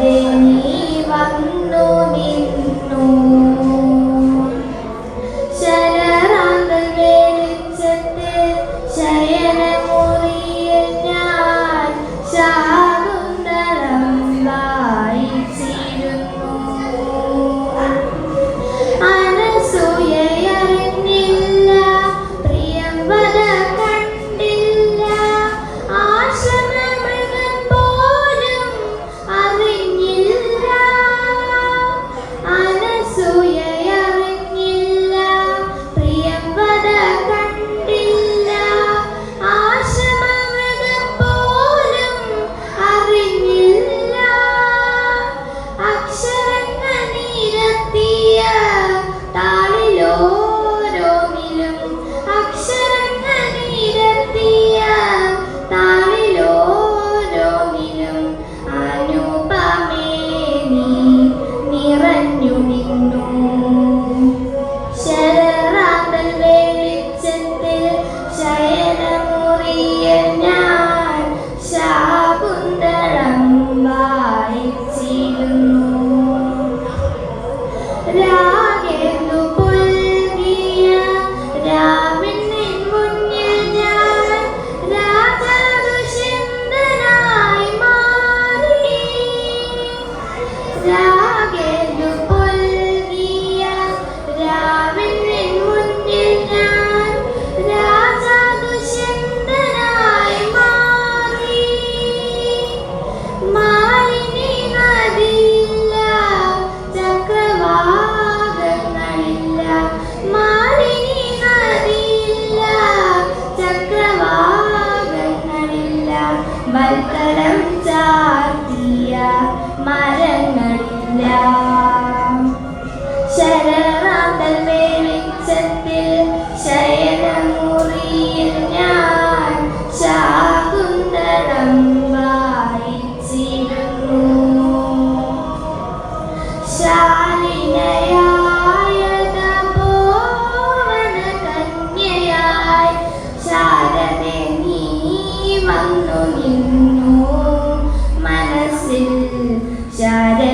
വരെ നീ വന്നു നിന്നു. ശരറാന്തൽ വെളിച്ചത്തിൽ ശയനമുറിയിൽ ഞാൻ ശാകുന്തളം വായിച്ചിരുന്നു. അനസൂയയറിഞ്ഞില്ല, പ്രിയംവദ കണ്ടില്ല, ആശ്രമമൃഗം പോലും അറിഞ്ഞില്ല. അനസൂയയറിഞ്ഞില്ല, പ്രിയംവദ കണ്ടില്ല, ആശ്രമമൃഗം പോലും അറിഞ്ഞില്ല. അക്ഷരങ്ങൾ നിരത്തിയ താളിലോരോന്നിലും, അക്ഷരങ്ങൾ നിരത്തിയ താളിലോരോന്നിലും അനുപമേ നീ നിറഞ്ഞു നിന്നു. ശരറാന്തൽ വെളിച്ചത്തിൽ ശയനമുറിയിൽ ഞാൻ ശാകുന്തളം വായിച്ചിരുന്നു. രാഗേന്ദു പുൽകിയ രാവിൻ നിൻ മുന്നിൽ ഞാൻ രാജദുഷ്യന്തനായി മാറി. രാഗേന്ദു പുൽകിയ രാവിൻ നിൻ മുന്നിൽ ഞാൻ രാജദുഷ്യന്തനായി മാറി. മാലിനി നദിയില്ല, ചക്രവാകങ്ങളില്ല, മാലിനി നദിയില്ല, ചക്രവാകങ്ങളില്ല, വൽക്കലം ചാർത്തിയ മരങ്ങളില്ല. ശരറാന്തൽ വെളിച്ചത്തിൽ ശയനമുറിയിൽ ഞാൻ ശാകുന്തളം വായിച്ചിരുന്നു. ശാലിനയായ തപോവന കന്യയായി ശാരദേ നീ വന്നു നിന്നു മനസ്സിൽ. ശാരദേ